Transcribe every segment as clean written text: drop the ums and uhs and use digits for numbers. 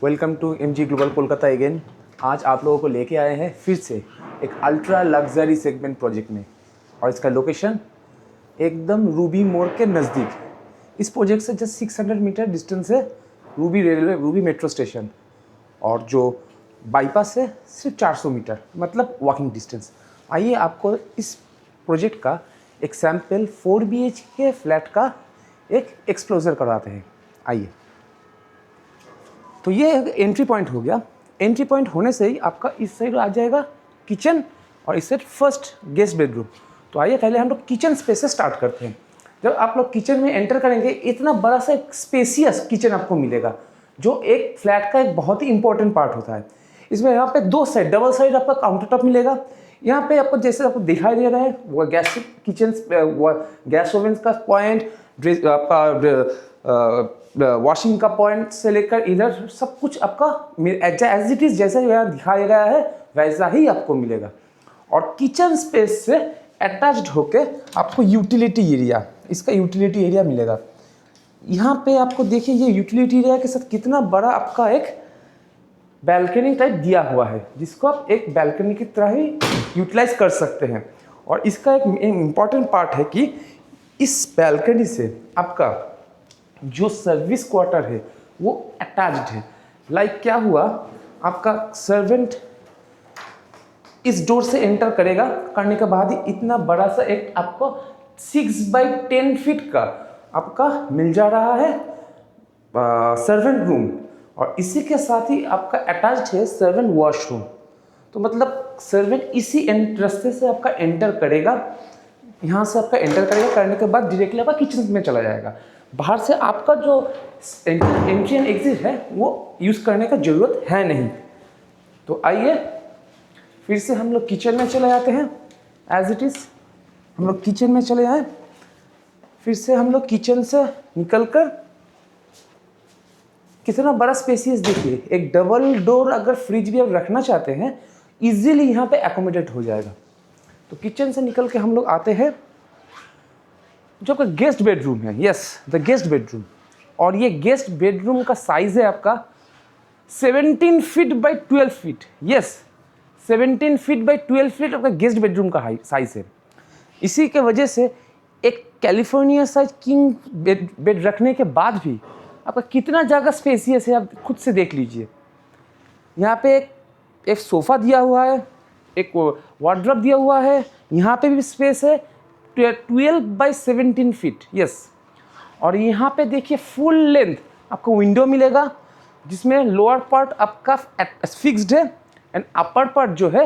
Welcome to MG global Kolkata again. आज आप लोगों को लेके आए हैं फिर से एक अल्ट्रा लग्जरी सेगमेंट प्रोजेक्ट में, और इसका लोकेशन एकदम रूबी मोड़ के नज़दीक। इस प्रोजेक्ट से जस्ट 600 मीटर डिस्टेंस है रूबी मेट्रो स्टेशन, और जो बाईपास है सिर्फ 400 मीटर, मतलब वॉकिंग डिस्टेंस। आइए आपको इस प्रोजेक्ट का एक सैम्पल 4 BHK फ्लैट का एक एक्सप्लोजर कराते हैं। आइए, तो ये एंट्री पॉइंट हो गया। एंट्री पॉइंट होने से ही आपका इस साइड आ जाएगा किचन, और इस साइड फर्स्ट गेस्ट बेडरूम। तो आइए पहले हम लोग किचन स्पेस से स्टार्ट करते हैं। जब आप लोग किचन में एंटर करेंगे, इतना बड़ा सा एक स्पेसियस किचन आपको मिलेगा, जो एक फ्लैट का एक बहुत ही इंपॉर्टेंट पार्ट होता है। इसमें यहाँ पे दो साइड, डबल साइड आपका काउंटर टॉप मिलेगा। यहाँ पे आपको जैसे आपको दिखाई दे रहा है वो गैस किचन, गैस ओवन का पॉइंट, आपका वॉशिंग का पॉइंट से लेकर इधर सब कुछ आपका एज इट इज़ जैसा यहाँ दिखाया गया है वैसा ही आपको मिलेगा। और किचन स्पेस से अटैच्ड होके आपको यूटिलिटी एरिया, इसका यूटिलिटी एरिया मिलेगा। यहाँ पे आपको देखिए ये यूटिलिटी एरिया के साथ कितना बड़ा आपका एक बैल्कनी टाइप दिया हुआ है, जिसको आप एक बैल्कनी की तरह ही यूटिलाइज कर सकते हैं। और इसका एक इम्पॉर्टेंट पार्ट है कि इस बैल्कनी से आपका जो सर्विस क्वार्टर है वो अटैच्ड है। लाइक क्या हुआ, आपका सर्वेंट इस डोर से एंटर करेगा, करने के बाद ही इतना बड़ा सा एक आपको 6x10 फीट का आपका मिल जा रहा है सर्वेंट रूम, और इसी के साथ ही आपका अटैच्ड है सर्वेंट वॉशरूम। तो मतलब सर्वेंट इसी रास्ते से आपका एंटर करेगा, यहाँ से आपका एंटर करेगा, करने के बाद डायरेक्टली आपका किचन में चला जाएगा। बाहर से आपका जो एंट्री एंड एग्जिट है वो यूज़ करने का ज़रूरत है नहीं। तो आइए फिर से हम लोग किचन में चले जाते हैं। एज इट इज़ हम लोग किचन में चले आए। फिर से हम लोग किचन से निकलकर कितना बड़ा स्पेसियस देखिए, एक डबल डोर अगर फ्रिज भी आप रखना चाहते हैं इजीली यहाँ पे एकोमोडेट हो जाएगा। तो किचन से निकल के हम लोग आते हैं जो आपका गेस्ट बेडरूम है। Yes, the guest bedroom. और ये गेस्ट बेडरूम का साइज है आपका 17 feet by 12 feet. Yes, 17 feet by 12 feet आपका गेस्ट बेडरूम का साइज है। इसी के वजह से एक कैलिफोर्निया साइज किंग बेड रखने के बाद भी आपका कितना जगह स्पेसियस है, आप खुद से देख लीजिए। यहाँ पे एक सोफ़ा दिया हुआ है, एक वार्डरोब दिया हुआ है, यहाँ पे भी स्पेस है 12 बाई 17 फीट। यस, और यहाँ पे देखिए फुल लेंथ आपको विंडो मिलेगा, जिसमें लोअर पार्ट आपका फिक्स्ड है एंड अपर पार्ट जो है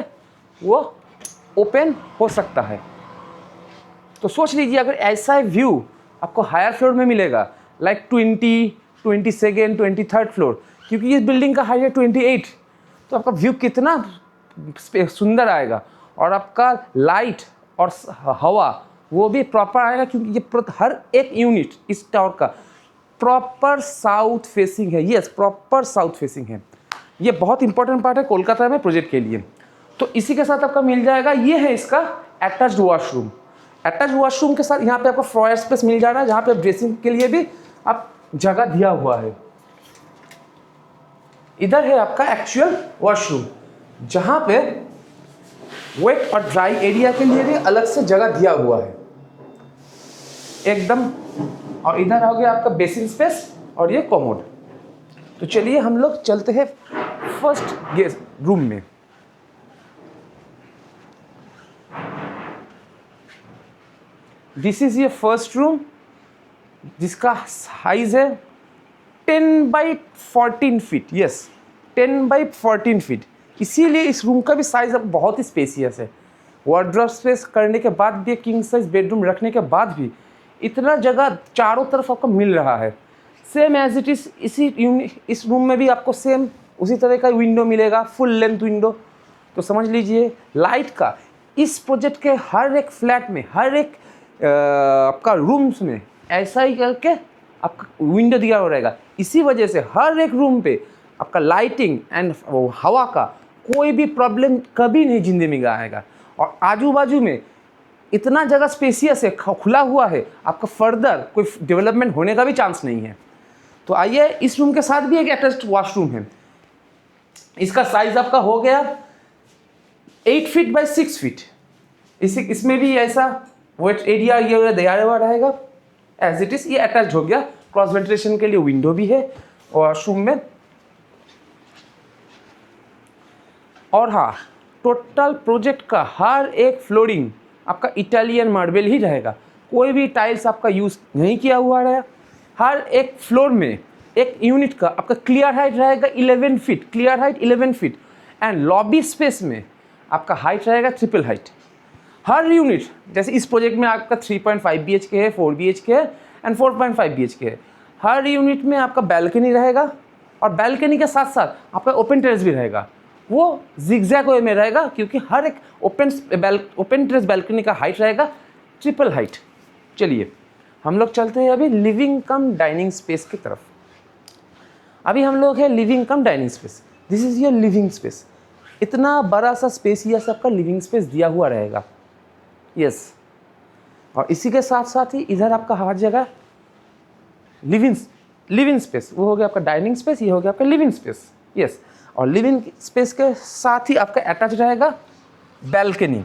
वो ओपन हो सकता है। तो सोच लीजिए अगर ऐसा व्यू आपको हायर फ्लोर में मिलेगा, लाइक 20, 22nd, 23rd फ्लोर, क्योंकि इस बिल्डिंग का हाइट है 28, तो आपका व्यू कितना सुंदर आएगा। और आपका लाइट और हवा वो भी प्रॉपर आएगा, क्योंकि ये हर एक यूनिट इस टावर का प्रॉपर साउथ फेसिंग है। यस, प्रॉपर साउथ फेसिंग है। ये बहुत इंपॉर्टेंट पार्ट है कोलकाता में प्रोजेक्ट के लिए। तो इसी के साथ आपका मिल जाएगा, ये है इसका अटैच्ड वॉशरूम। अटैच्ड वॉशरूम के साथ यहाँ पे आपको फ्लोर स्पेस मिल जा रहा है, जहाँ पे ड्रेसिंग के लिए भी आप जगह दिया हुआ है। इधर है आपका एक्चुअल वॉशरूम, जहाँ पे वेट और ड्राई एरिया के लिए भी अलग से जगह दिया हुआ है एकदम। और इधर हो गया आपका बेसिन स्पेस और ये कॉमोड। तो चलिए हम लोग चलते हैं फर्स्ट गेस्ट रूम में। दिस इज ये फर्स्ट रूम, जिसका साइज है 10 by 14 feet. Yes, 10 by 14 feet. इसीलिए इस रूम का भी साइज अब बहुत ही स्पेसियस है। वार्डरोब स्पेस करने के बाद भी, किंग साइज बेडरूम रखने के बाद भी इतना जगह चारों तरफ आपको मिल रहा है। सेम एज इट इज़ इस रूम में भी आपको सेम उसी तरह का विंडो मिलेगा, फुल लेंथ विंडो। तो समझ लीजिए लाइट का इस प्रोजेक्ट के हर एक फ्लैट में, हर एक आपका रूम्स में ऐसा ही करके आपका विंडो दिया हुआ रहेगा। इसी वजह से हर एक रूम पे आपका लाइटिंग एंड हवा का कोई भी प्रॉब्लम कभी नहीं जिंदगी में आएगा। और आजू बाजू में इतना जगह स्पेसियस है, खुला हुआ है, आपका फर्दर कोई डेवलपमेंट होने का भी चांस नहीं है। तो आइए, इस रूम के साथ भी एक अटैच्ड वॉशरूम है। इसका साइज आपका हो गया 8 फीट बाय 6 फीट। इसमें भी ऐसा वेट एरिया ये दिया हुआ रहेगा एज इट इज। ये अटैच हो गया, क्रॉस वेंटिलेशन के लिए विंडो भी है वॉशरूम में। और हाँ, टोटल प्रोजेक्ट का हर एक फ्लोरिंग आपका इटालियन मार्बल ही रहेगा, कोई भी टाइल्स आपका यूज़ नहीं किया हुआ रहेगा। हर एक फ्लोर में एक यूनिट का आपका क्लियर हाइट रहेगा 11 feet, clear height 11 feet. And lobby space में आपका हाइट रहेगा ट्रिपल हाइट। हर यूनिट, जैसे इस प्रोजेक्ट में आपका 3.5 BHK है, 4 BHK है एंड 4.5 BHK है। हर यूनिट में आपका बैल्कनी रहेगा और बैल्कनी के साथ साथ आपका ओपन टेरेस भी रहेगा। वो जिगजैग वे में रहेगा क्योंकि हर एक ओपन टेरेस बैल्कनी का हाइट रहेगा ट्रिपल हाइट। चलिए हम लोग चलते हैं अभी लिविंग कम डाइनिंग स्पेस की तरफ। अभी हम लोग हैं living come dining space. This is your living space. इतना बड़ा सा स्पेसियस आपका लिविंग स्पेस दिया हुआ रहेगा। यस और इसी के साथ साथ ही इधर आपका हर जगह लिविंग स्पेस, वो हो गया आपका डाइनिंग स्पेस, ये हो गया आपका लिविंग स्पेस। यस और लिविंग स्पेस के साथ ही आपका अटैच रहेगा बैल्कनी।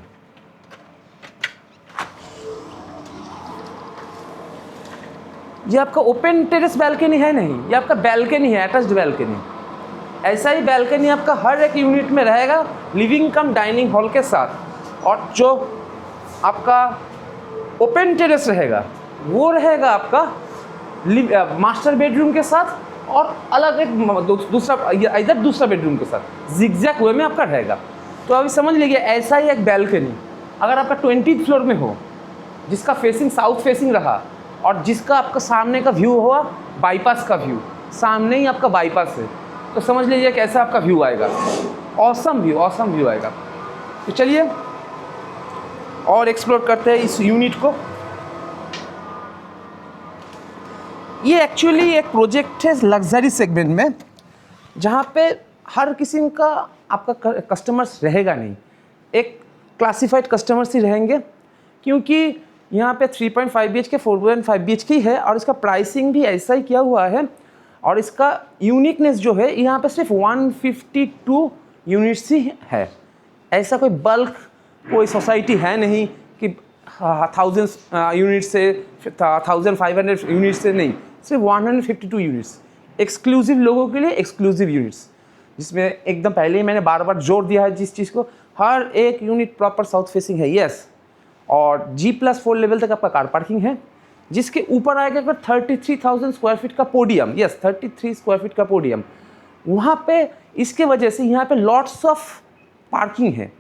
ये आपका ओपन टेरेस बैल्कनी है नहीं, ये आपका बैल्कनी है, अटैच्ड बैल्कनी। ऐसा ही बैल्कनी आपका हर एक यूनिट में रहेगा लिविंग कम डाइनिंग हॉल के साथ। और जो आपका ओपन टेरेस रहेगा वो रहेगा आपका मास्टर बेडरूम के साथ और अलग एक दूसरा बेडरूम के साथ जिगजैग वे में आपका रहेगा। तो अभी समझ लीजिए ऐसा ही एक बैल्कनी अगर आपका 20th फ्लोर में हो, जिसका फेसिंग साउथ फेसिंग रहा और जिसका आपका सामने का व्यू हुआ बाईपास का व्यू, सामने ही आपका बाईपास है, तो समझ लीजिए कैसा आपका व्यू आएगा। ऑसम व्यू आएगा। तो चलिए और एक्सप्लोर करते हैं इस यूनिट को। ये एक्चुअली एक प्रोजेक्ट है लग्जरी सेगमेंट में, जहाँ पे हर किस्म का आपका कस्टमर्स रहेगा नहीं, एक क्लासिफाइड कस्टमर्स ही रहेंगे। क्योंकि यहाँ पे 3.5 BHK 4.5 BHK है और इसका प्राइसिंग भी ऐसा ही किया हुआ है। और इसका यूनिकनेस जो है यहाँ पे सिर्फ 152 यूनिट्स ही है। ऐसा कोई बल्क कोई सोसाइटी है नहीं कि 1000 यूनिट से 1500 यूनिट से नहीं, सिर्फ 152 यूनिट्स एक्सक्लूसिव लोगों के लिए, एक्सक्लूसिव यूनिट्स, जिसमें एकदम पहले ही मैंने बार बार जोर दिया है जिस चीज़ को, हर एक यूनिट प्रॉपर साउथ फेसिंग है। यस और G+4 लेवल तक आपका कार पार्किंग है, जिसके ऊपर आएगा अगर 33,000 स्क्वायर फीट का पोडियम। यस 33 स्क्वायर फीट का पोडियम वहाँ पे। इसके वजह से यहाँ पे लॉट्स ऑफ पार्किंग है।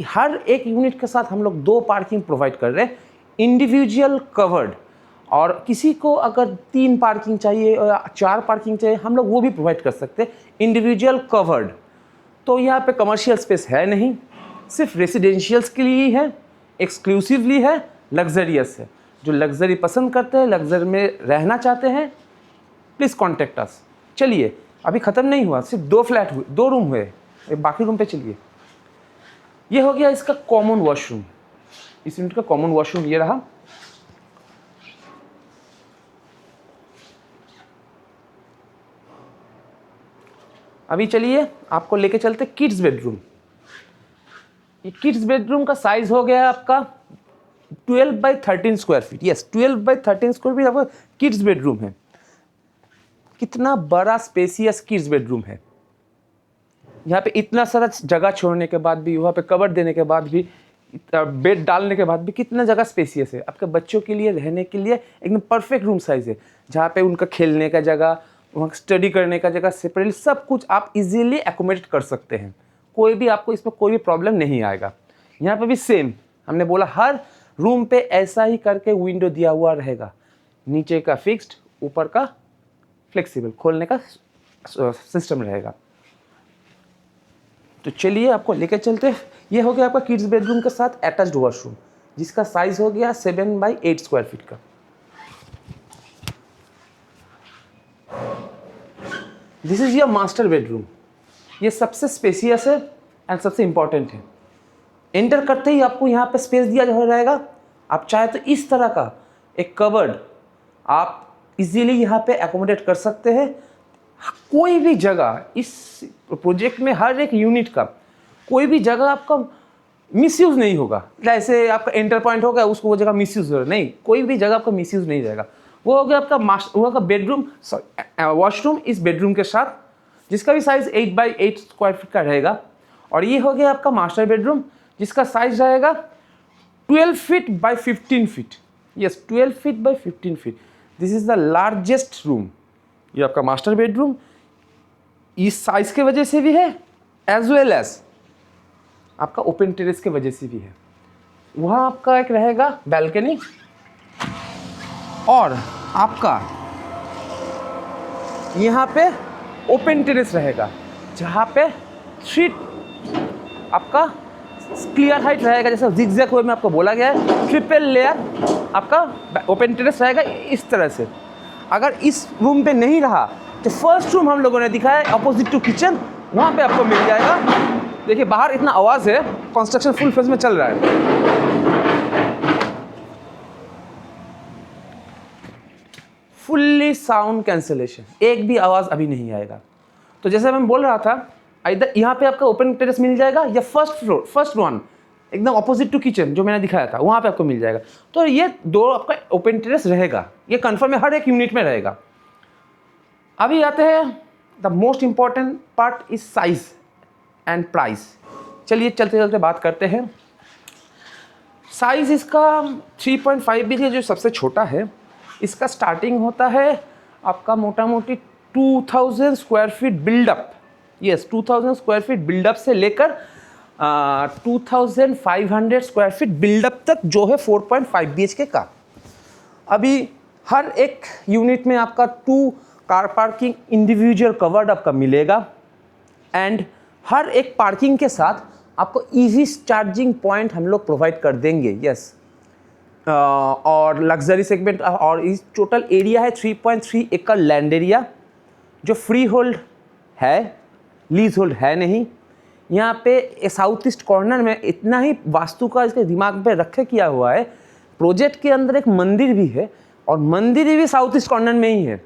हर एक यूनिट के साथ हम लोग 2 पार्किंग प्रोवाइड कर रहे हैं, इंडिविजुअल कवर्ड। और किसी को अगर 3 पार्किंग चाहिए या 4 पार्किंग चाहिए, हम लोग वो भी प्रोवाइड कर सकते हैं, इंडिविजुअल कवर्ड। तो यहाँ पे कमर्शियल स्पेस है नहीं, सिर्फ रेसिडेंशियल्स के लिए ही है, एक्सक्लूसिवली है, लग्जरियस है। जो लग्जरी पसंद करते हैं, लग्जरी में रहना चाहते हैं, प्लीज़ कॉन्टेक्ट अस। चलिए अभी ख़त्म नहीं हुआ, सिर्फ 2 फ्लैट हुए, 2 रूम हुए, बाकी रूम पे चलिए। ये हो गया इसका कॉमन वॉशरूम। इस यूनिट का कॉमन वॉशरूम ये रहा। अभी चलिए आपको लेके चलते किड्स बेडरूम। ये किड्स बेडरूम का साइज हो गया आपका 12 by 13 square feet. Yes 12 by 13 square feet आपका किड्स बेडरूम है। कितना बड़ा स्पेसियस किड्स बेडरूम है। यहाँ पे इतना सारा जगह छोड़ने के बाद भी, वहाँ पे कवर देने के बाद भी, बेड डालने के बाद भी कितना जगह स्पेसियस है। आपके बच्चों के लिए रहने के लिए एकदम परफेक्ट रूम साइज है, जहाँ पे उनका खेलने का जगह, वहाँ स्टडी करने का जगह, सेपरेटली सब कुछ आप इजीली एकोमोडेट कर सकते हैं। कोई भी आपको इसमें कोई भी प्रॉब्लम नहीं आएगा। यहाँ पे भी सेम हमने बोला, हर रूम पे ऐसा ही करके विंडो दिया हुआ रहेगा, नीचे का फिक्स्ड, ऊपर का फ्लेक्सिबल, खोलने का सिस्टम रहेगा। तो चलिए आपको लेकर चलते हैं। ये हो गया आपका किड्स बेडरूम के साथ अटैच्ड वॉशरूम, जिसका साइज हो गया 7 बाई 8 स्क्वायर फीट का। This is your master bedroom. ये सबसे स्पेसियस है एंड सबसे इंपॉर्टेंट है। एंटर करते ही आपको यहाँ पे स्पेस दिया रहेगा। आप चाहे तो इस तरह का एक कवर्ड आप इजीली यहाँ पे एकोमोडेट कर सकते हैं। कोई भी जगह इस प्रोजेक्ट में हर एक यूनिट का कोई भी जगह आपका मिसयूज़ नहीं होगा। जैसे आपका एंटर पॉइंट होगा उसको वो जगह मिसयूज़ हो रहा नहीं, कोई भी जगह आपका मिसयूज़ नहीं जाएगा। वो हो गया आपका वो होगा बेडरूम, वॉशरूम इस बेडरूम के साथ, जिसका भी साइज़ 8 बाई 8 स्क्वायर फीट का रहेगा। और ये हो गया आपका मास्टर बेडरूम, जिसका साइज़ रहेगा 12 feet by 15 feet. Yes, 12 feet by 15 feet. This is the largest room. ये आपका मास्टर बेडरूम इस साइज़ के वजह से भी है, एज वेल एज आपका ओपन टेरेस के वजह से भी है। वहाँ आपका एक रहेगा बैल्कनी, और आपका यहाँ पे ओपन टेरेस रहेगा, जहाँ पे 3 आपका क्लियर हाइट रहेगा। जैसे जिगजैग वे में आपको बोला गया है, ट्रिपल लेयर आपका ओपन टेरेस रहेगा इस तरह से। अगर इस रूम पे नहीं रहा तो फर्स्ट रूम हम लोगों ने दिखाया अपोजिट टू किचन, वहाँ पे आपको मिल जाएगा। देखिए बाहर इतना आवाज़ है, कंस्ट्रक्शन फुल फेज में चल रहा है। फुल्ली साउंड कैंसलेशन, एक भी आवाज़ अभी नहीं आएगा। तो जैसे मैं बोल रहा था, इधर यहाँ पे आपका ओपन टेरेस मिल जाएगा, या फर्स्ट वन एकदम अपोजिट टू किचन जो मैंने दिखाया था वहाँ पे आपको मिल जाएगा। तो ये 2 आपका ओपन टेरेस रहेगा, ये कंफर्म है, हर एक यूनिट में रहेगा। अभी आते हैं the most important part is size and price. चलिए चलते चलते बात करते हैं। साइज़ इसका 3.5 BHK जो सबसे छोटा है, इसका स्टार्टिंग होता है आपका मोटा मोटी 2000 square feet built up. Yes, 2000 square feet built up से लेकर 2500 स्क्वायर फीट बिल्डअप तक जो है 4.5 BHK का। अभी हर एक यूनिट में आपका 2 कार पार्किंग इंडिविजुअल कवर्ड आपका मिलेगा, एंड हर एक पार्किंग के साथ आपको ईवी चार्जिंग पॉइंट हम लोग प्रोवाइड कर देंगे। यस, और लग्जरी सेगमेंट, और इस टोटल एरिया है 3.3 एकड़ लैंड एरिया, जो फ्री होल्ड है, लीज होल्ड है नहीं। यहाँ पे साउथ ईस्ट कॉर्नर में इतना ही वास्तु का इसके दिमाग पे रखे किया हुआ है। प्रोजेक्ट के अंदर एक मंदिर भी है, और मंदिर भी साउथ ईस्ट कॉर्नर में ही है।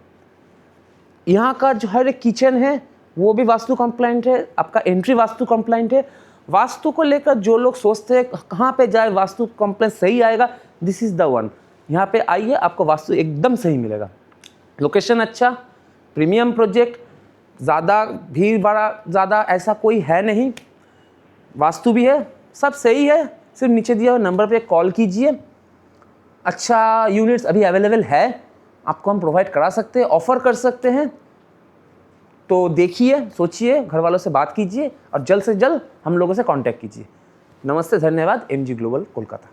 यहाँ का जो हर एक किचन है वो भी वास्तु कंप्लाइंट है, आपका एंट्री वास्तु कंप्लाइंट है। वास्तु को लेकर जो लोग सोचते हैं कहाँ पे जाए वास्तु कंप्लाइंट सही आएगा, दिस इज़ द वन। यहाँ पे आइए, आपको वास्तु एकदम सही मिलेगा। लोकेशन अच्छा, प्रीमियम प्रोजेक्ट, ज़्यादा भीड़ भाड़ा ज़्यादा ऐसा कोई है नहीं, वास्तु भी है, सब सही है। सिर्फ नीचे दिया हुआ नंबर पे कॉल कीजिए। अच्छा यूनिट्स अभी अवेलेबल है, आपको हम प्रोवाइड करा सकते हैं, ऑफ़र कर सकते हैं। तो देखिए, सोचिए, घर वालों से बात कीजिए, और जल्द से जल्द हम लोगों से कांटेक्ट कीजिए। नमस्ते, धन्यवाद। MG global Kolkata.